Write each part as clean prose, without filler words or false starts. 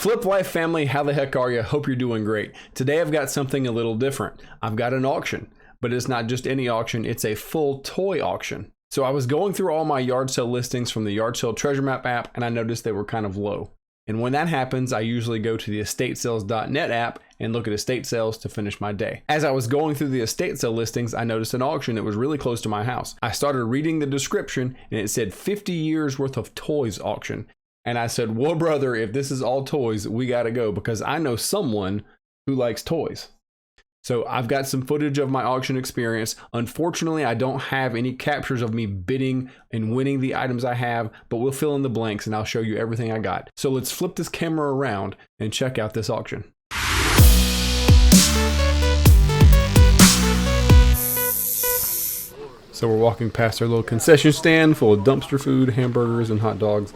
Flip Life family, how the heck are you? Hope you're doing great. Today I've got something a little different. I've got an auction, but it's not just any auction, it's a full toy auction. So I was going through all my yard sale listings from the Yard Sale Treasure Map app, and I noticed they were kind of low. And when that happens, I usually go to the estatesales.net app and look at estate sales to finish my day. As I was going through the estate sale listings, I noticed an auction that was really close to my house. I started reading the description and it said 50 years worth of toys auction. And I said, whoa, brother, if this is all toys, we got to go because I know someone who likes toys. So I've got some footage of my auction experience. Unfortunately, I don't have any captures of me bidding and winning the items I have, but we'll fill in the blanks and I'll show you everything I got. So let's flip this camera around and check out this auction. So we're walking past our little concession stand full of dumpster food, hamburgers, and hot dogs.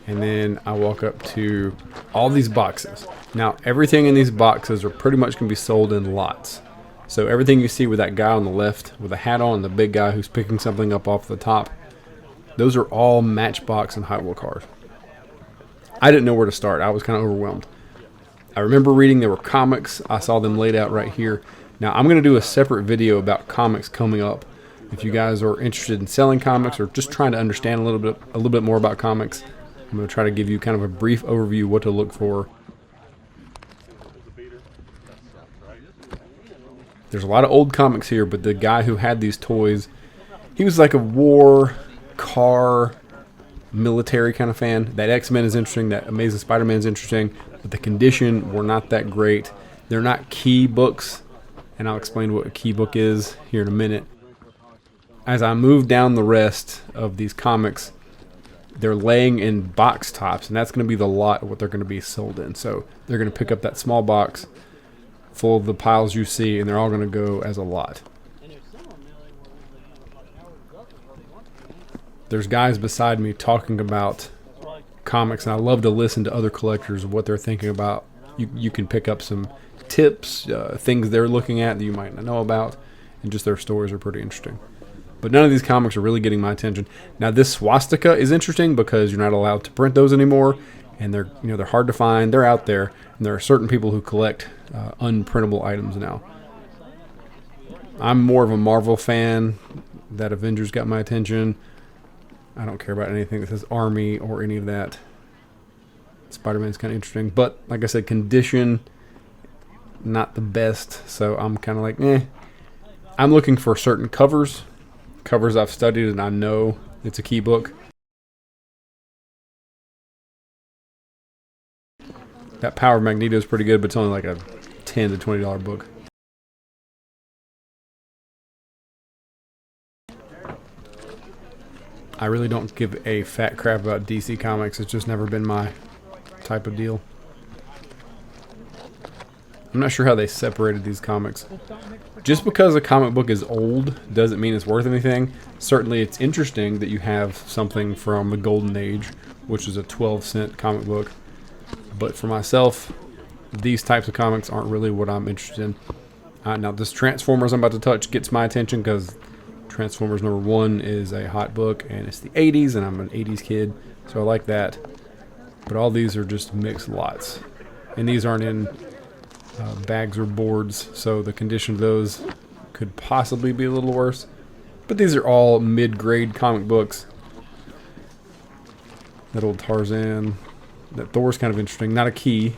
And then I walk up to all these boxes. Now, everything in these boxes are pretty much going to be sold in lots. So everything you see with that guy on the left with a hat on, the big guy who's picking something up off the top, those are all Matchbox and Hot Wheel cars. I didn't know where to start. I was kind of overwhelmed. I remember reading there were comics. I saw them laid out right here. Now, I'm going to do a separate video about comics coming up. If you guys are interested in selling comics or just trying to understand a little bit more about comics, I'm going to try to give you kind of a brief overview what to look for. There's a lot of old comics here, but the guy who had these toys, he was like a war, car, military kind of fan. That X-Men is interesting. That Amazing Spider-Man is interesting. But the condition were not that great. They're not key books, and I'll explain what a key book is here in a minute. As I move down the rest of these comics, they're laying in box tops, and that's going to be the lot of what they're going to be sold in. So they're going to pick up that small box full of the piles you see, and they're all going to go as a lot. There's guys beside me talking about comics, and I love to listen to other collectors of what they're thinking about. You can pick up some tips, things they're looking at that you might not know about, and just their stories are pretty interesting. But none of these comics are really getting my attention. Now, this swastika is interesting because you're not allowed to print those anymore, and they're hard to find. They're out there, and there are certain people who collect unprintable items now. I'm more of a Marvel fan. That Avengers got my attention. I don't care about anything that says Army or any of that. Spider-Man's kind of interesting, but like I said, condition not the best. So I'm kind of like, I'm looking for certain covers I've studied and I know it's a key book. That Power of Magneto is pretty good, but it's only like a $10 to $20 book. I really don't give a fat crap about DC Comics. It's just never been my type of deal. I'm not sure how they separated these comics. Just because a comic book is old doesn't mean it's worth anything. Certainly it's interesting that you have something from the Golden Age, which is a 12-cent comic book. But for myself, these types of comics aren't really what I'm interested in. Now this Transformers I'm about to touch gets my attention because Transformers #1 is a hot book and it's the 80s and I'm an 80s kid, so I like that. But all these are just mixed lots. And these aren't in bags or boards, so the condition of those could possibly be a little worse. But these are all mid-grade comic books. That old Tarzan. That Thor's kind of interesting. Not a key.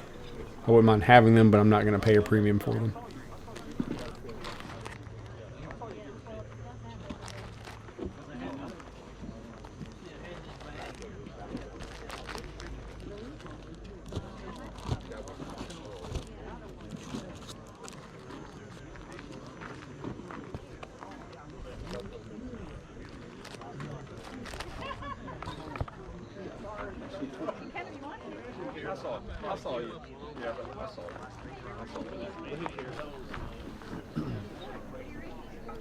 I wouldn't mind having them, but I'm not going to pay a premium for them. I saw you. Yeah, I saw you.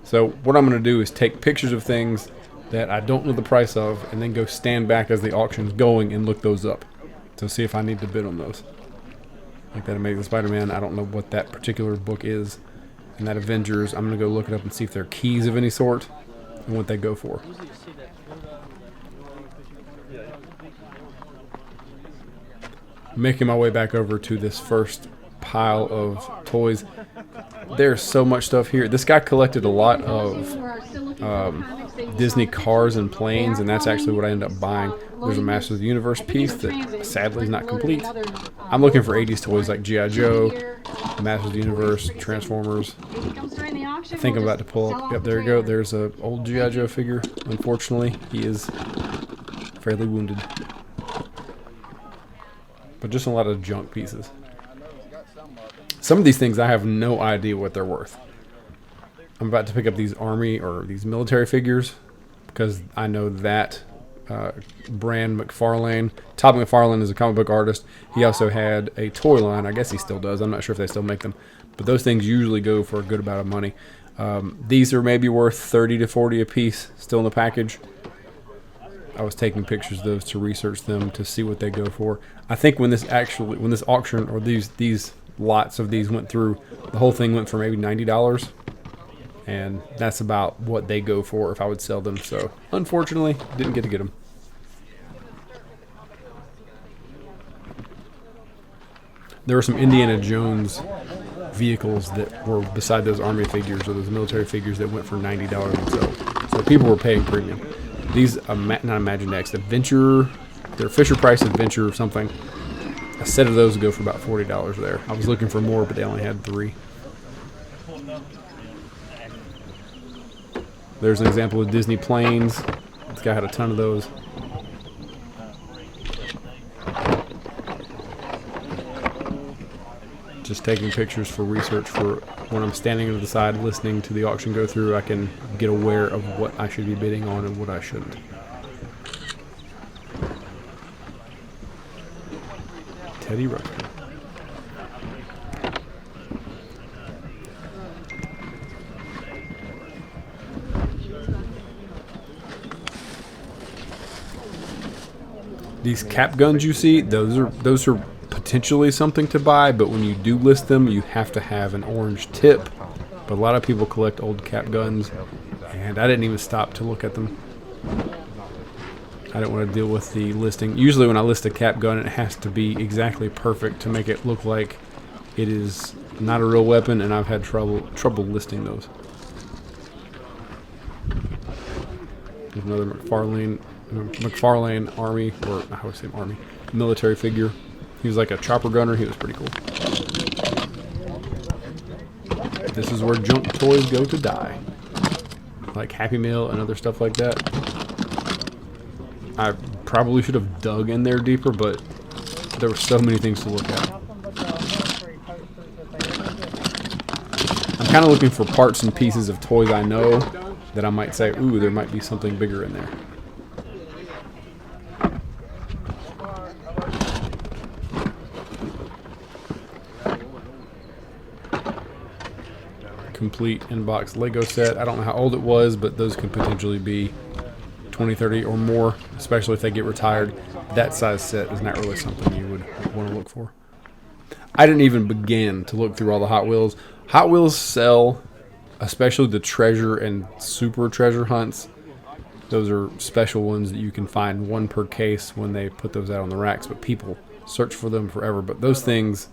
So what I'm going to do is take pictures of things that I don't know the price of and then go stand back as the auction's going and look those up to see if I need to bid on those. Like that Amazing Spider-Man, I don't know what that particular book is. And that Avengers, I'm going to go look it up and see if there are keys of any sort and what they go for. Making my way back over to this first pile of toys. There's so much stuff here. This guy collected a lot of Disney cars and planes, and that's actually what I ended up buying. There's a Masters of the Universe piece that sadly is not complete. I'm looking for 80s toys like G.I. Joe, Masters of the Universe, Transformers. I think I'm about to pull up. Yep, there you go. There's an old G.I. Joe figure. Unfortunately, he is fairly wounded. But just a lot of junk pieces. Some of these things I have no idea what they're worth. I'm about to pick up these army or these military figures because I know that brand McFarlane. Todd McFarlane is a comic book artist. He also had a toy line. I guess he still does. I'm not sure if they still make them. But those things usually go for a good amount of money. These are maybe worth 30 to 40 a piece still in the package. I was taking pictures of those to research them to see what they go for. I think when this auction or these lots of these went through, the whole thing went for maybe $90, and that's about what they go for if I would sell them. So unfortunately, didn't get to get them. There were some Indiana Jones vehicles that were beside those army figures or those military figures that went for $90 so people were paying premium. These, not Imagine X, Adventure, they're Fisher Price Adventure or something. A set of those would go for about $40 there. I was looking for more, but they only had 3. There's an example of Disney planes. This guy had a ton of those. Just taking pictures for research for when I'm standing to the side listening to the auction go through, I can get aware of what I should be bidding on and what I shouldn't. Teddy Ruxpin. These cap guns you see, those are potentially something to buy, but when you do list them, you have to have an orange tip. But a lot of people collect old cap guns, and I didn't even stop to look at them. I don't want to deal with the listing. Usually when I list a cap gun, it has to be exactly perfect to make it look like it is not a real weapon, and I've had trouble listing those. There's another McFarlane Army, or I would say Army, military figure. He was like a chopper gunner. He was pretty cool. This is where junk toys go to die. Like Happy Meal and other stuff like that. I probably should have dug in there deeper, but there were so many things to look at. I'm kind of looking for parts and pieces of toys I know that I might say, ooh, there might be something bigger in there. Complete inbox Lego set. I don't know how old it was, but those could potentially be 20, 30 or more, especially if they get retired. That size set is not really something you would want to look for. I didn't even begin to look through all the Hot Wheels. Hot Wheels sell, especially the treasure and super treasure hunts. Those are special ones that you can find one per case when they put those out on the racks, but people search for them forever. But those things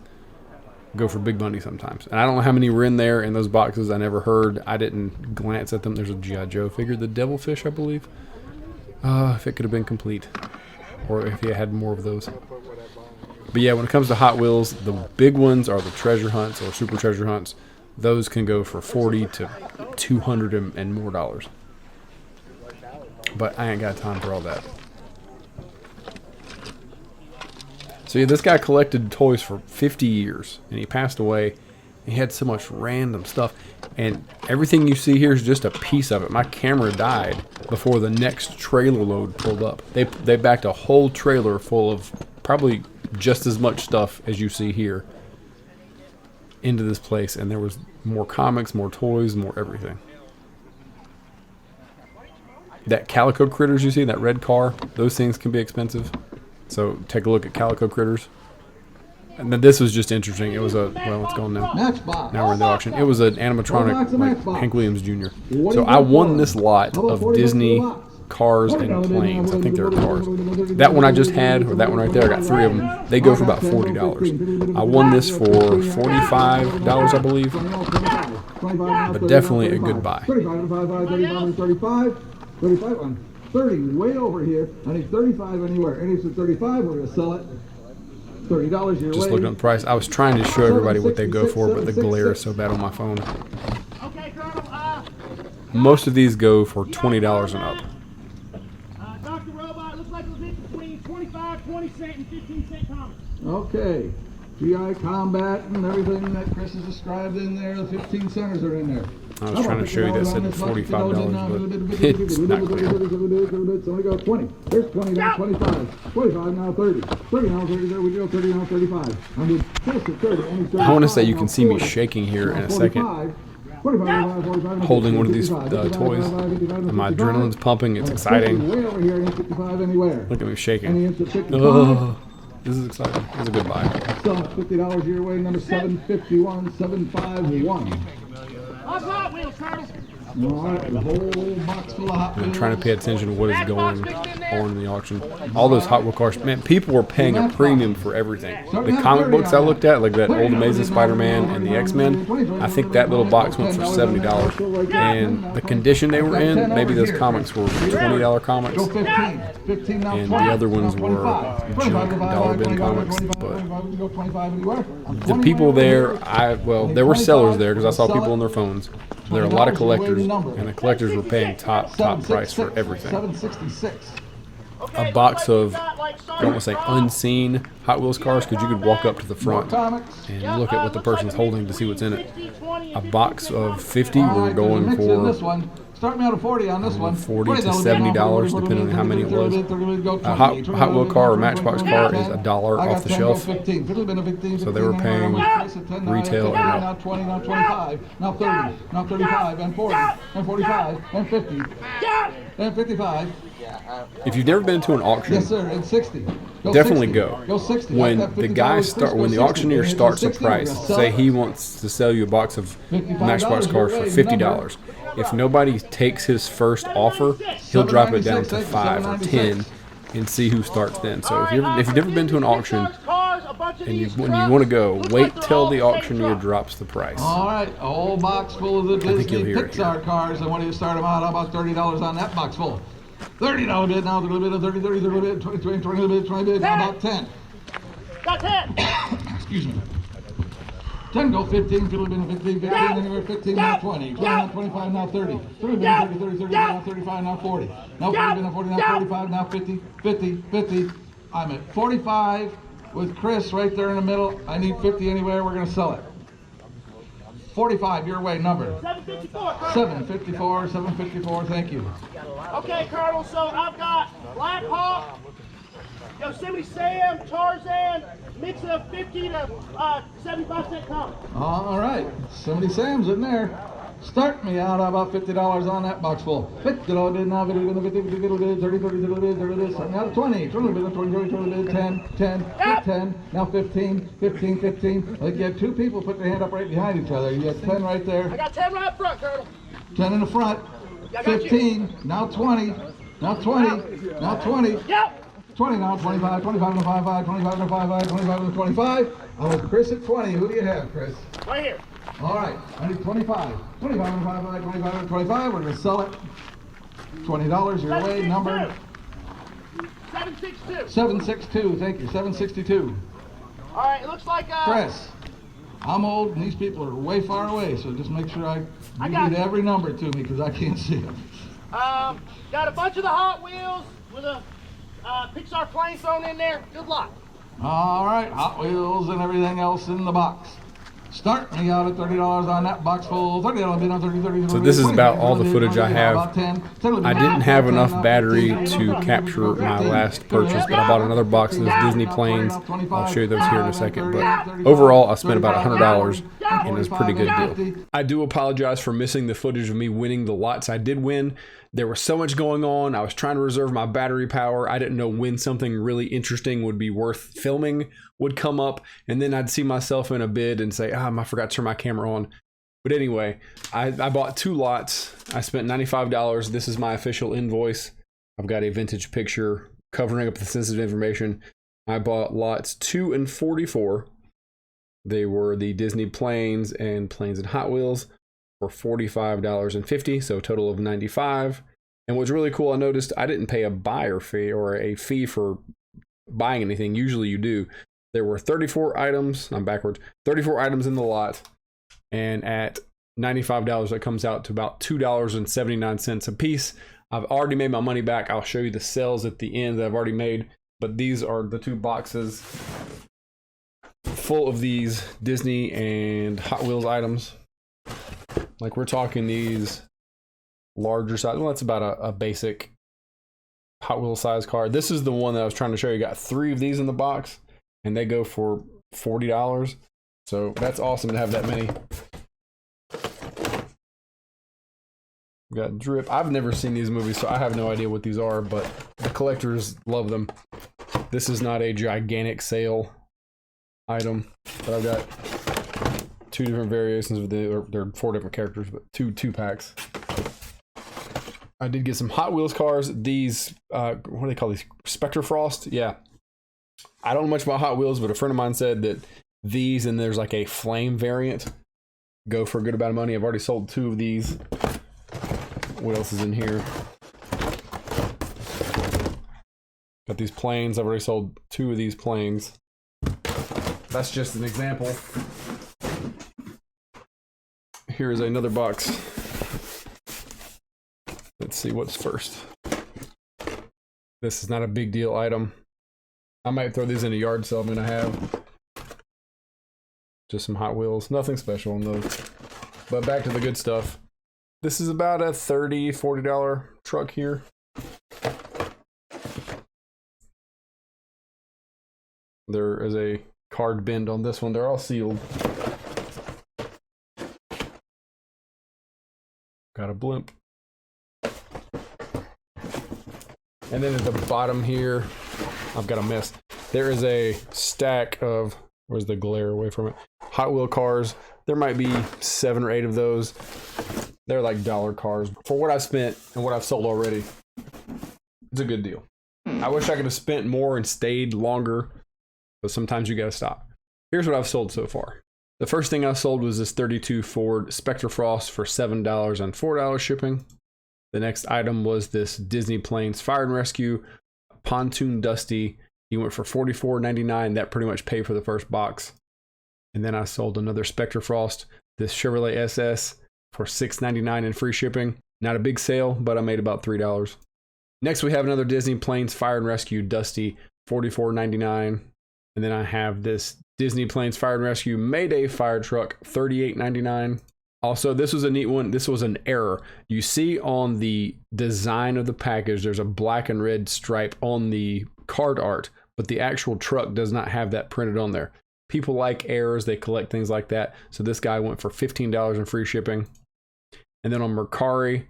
go for big money sometimes. And I don't know how many were in there in those boxes. I never heard. I didn't glance at them. There's a G.I. Joe figure, the Devilfish, I believe. If it could have been complete. Or if you had more of those. But yeah, when it comes to Hot Wheels, the big ones are the treasure hunts or super treasure hunts. Those can go for $40 to $200 and more dollars. But I ain't got time for all that. So yeah, this guy collected toys for 50 years, and he passed away. He had so much random stuff, and everything you see here is just a piece of it. My camera died before the next trailer load pulled up. They backed a whole trailer full of probably just as much stuff as you see here into this place, and there was more comics, more toys, more everything. That Calico Critters you see, that red car, those things can be expensive. So take a look at Calico Critters. And then this was just interesting. It was a, well, it's gone now. Now we're in the auction. It was an animatronic, like Hank Williams Jr. So I won this lot of Disney cars and planes. I think they're cars. That one I just had, or that one right there, I got 3 of them. They go for about $40. I won this for $45, I believe. But definitely a good buy. 30, way over here. I need 35 anywhere. Any to 35, we're going to sell it. $30 your way. Just looking at the price. I was trying to show everybody what they go for, but the glare is so bad on my phone. Okay, Colonel. Most of these go for $20 and up. Dr. Robot, looks like it was in between 25, 20 cent, and 15 cent comments. Okay. GI Combat and everything that Chris has described in there. The 15 centers are in there. I was trying to show you that said $45, but it's not clear. So we go 20. There's 20 now, 25. 25 now, 30. 30 now, 30. There we go, 30 now, 35. I mean, close to 30. I want to say you can see me shaking here in a second, holding one of these toys, and my adrenaline's pumping. It's exciting. Look at me shaking. Oh, this is exciting. This is a good buy. So $50 your way, number 751, 751. How's Hot Wheels, Colonel? All right, the whole box full of Hot Wheels. I'm trying to pay attention to what is going on in the auction. All those Hot Wheel cars, man, people were paying a premium for everything. The comic books I looked at, like that old Amazing Spider-Man and the X-Men, I think that little box went for $70. And the condition they were in, maybe those comics were $20 comics. Go 15. 15 now, And 20. the other ones were junk dollar bin comics. But the people there, there were sellers there because I saw people on their phones. There are a lot of collectors, and the collectors were paying top price for everything. 766. A box of, I don't want to say unseen Hot Wheels cars, because you could walk up to the front and look at what the person's holding to see what's in it. A box of 50 were going for Start me out at 40 on this one. $40 to $70, depending on how many it was. A Hot Wheel car or Matchbox car is $1 off the shelf. So they were paying retail and now 20, now 25, now 30, now 35, and 40, and 45, and 50, and 55. If you've never been to an auction, yes, sir, and 60. Definitely go. Go 60. When the auctioneer starts a price, say he wants to sell you a box of Matchbox cars for $50. If nobody takes his first offer, he'll drop it down to 5 or 10 and see who starts then. So if you've never been to an auction and when you want to go, wait till the auctioneer drops the price. All right, a whole box full of the Disney Pixar cars. And what do you start them out? How about $30 on that box full? $30 bid now, a little bit of 30, 30, 30 bid, 20, 20, 20 bid, 20 bid, now about 10. Got 10. Excuse me. 10 go 15, 15, anywhere 15, now 20, 20 now 25, now 30, 30, 30, 30, 30, now 35, now 40, now 40, now 40, now 45, now 50, 50, 50. I'm at 45 with Chris right there in the middle. I need 50 anywhere, we're going to sell it. 45, your way, number. 754, Colonel. 754, 754, thank you. Okay, Colonel, so I've got Black Hawk, Yosemite Sam, Tarzan, mix of 50 to 75 cent comments. All right, 70 Sam's in there. Start me out about $50 on that box full. $50 bid now, 50, 30, 30, now 20, 20, 10, 10, now 15, 15, 15. Like you had 2 people put their hand up right behind each other. You had 10 right there. I got 10 right up front, Colonel. 10 in the front. 15, now 20, now 20, now 20. Yep. 20 now, 25, 25 to 55, 25 to 55, 25 to 25. I'm with Chris at 20. Who do you have, Chris? Right here. All right, I need 25. 25 to 55, 25 to 25. We're going to sell it. $20 your way, number 762. 762. Thank you, 762. All right, it looks like Chris, I'm old and these people are way far away, so just make sure you got read you. every number to me because I can't see them. Got a bunch of the Hot Wheels with a Pixar plane thrown in there. Good luck. All right, Hot Wheels and everything else in the box. Start me out at $30 on that box full. $30 bid on 30, 30, 30. So this is about all the footage I have. I didn't have enough battery to capture my last purchase, but I bought another box of those Disney planes. I'll show you those here in a second. But overall, I spent about $100, and it was a pretty good deal. I do apologize for missing the footage of me winning the lots. I did win. There was so much going on. I was trying to reserve my battery power. I didn't know when something really interesting would be worth filming would come up. And then I'd see myself in a bid and say, I forgot to turn my camera on. But anyway, I bought 2 lots. I spent $95. This is my official invoice. I've got a vintage picture covering up the sensitive information. I bought lots 2 and 44. They were the Disney planes and Hot Wheels for $45.50, so a total of $95. And what's really cool, I noticed I didn't pay a buyer fee or a fee for buying anything. Usually you do. There were 34 items, I'm backwards, 34 items in the lot, and at $95, that comes out to about $2.79 a piece. I've already made my money back. I'll show you the sales at the end that I've already made, but these are the 2 boxes full of these Disney and Hot Wheels items. Like, we're talking these larger size. Well, that's about a basic Hot Wheels size car. This is the one that I was trying to show you. Got 3 of these in the box, and they go for $40. So that's awesome to have that many. We got Drip. I've never seen these movies, so I have no idea what these are, but the collectors love them. This is not a gigantic sale item, but I've got 2 different variations of they're 4 different characters, but two packs. I did get some Hot Wheels cars. These, what do they call these? Spectre Frost? Yeah. I don't know much about Hot Wheels, but a friend of mine said that these, and there's like a flame variant, go for a good amount of money. I've already sold 2 of these. What else is in here? Got these planes. I've already sold 2 of these planes. That's just an example. Here's another box. Let's see what's first. This is not a big deal item. I might throw these in a yard sale I'm gonna have. Just some Hot Wheels. Nothing special in those. But back to the good stuff. This is about a $30, $40 truck here. There is a card bend on this one. They're all sealed. Got a blimp. And then at the bottom here, I've got a mess. There is a stack of, where's the glare away from it? Hot Wheel cars. There might be 7 or 8 of those. They're like dollar cars. For what I've spent and what I've sold already, it's a good deal. I wish I could have spent more and stayed longer, but sometimes you gotta stop. Here's what I've sold so far. The first thing I sold was this 32 Ford Spectre Frost for $7 and $4 shipping. The next item was this Disney Planes Fire and Rescue Pontoon Dusty. He went for $44.99. That pretty much paid for the first box. And then I sold another Spectre Frost, this Chevrolet SS, for $6.99 and free shipping. Not a big sale, but I made about $3. Next, we have another Disney Planes Fire and Rescue Dusty, $44.99. And then I have this Disney Planes Fire and Rescue Mayday Fire Truck, $38.99. Also, this was a neat one. This was an error. You see on the design of the package, there's a black and red stripe on the card art, but the actual truck does not have that printed on there. People like errors. They collect things like that. So this guy went for $15 in free shipping. And then on Mercari,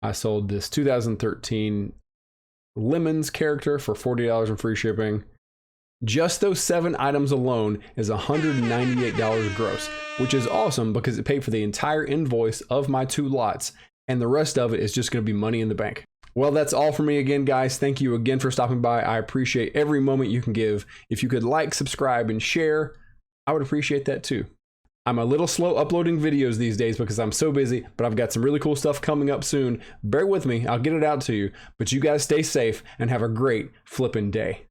I sold this 2013 Lemons character for $40 in free shipping. Just those 7 items alone is $198 gross, which is awesome because it paid for the entire invoice of my 2 lots, and the rest of it is just going to be money in the bank. Well, that's all for me again, guys. Thank you again for stopping by. I appreciate every moment you can give. If you could like, subscribe, and share, I would appreciate that too. I'm a little slow uploading videos these days because I'm so busy, but I've got some really cool stuff coming up soon. Bear with me. I'll get it out to you. But you guys stay safe and have a great flipping day.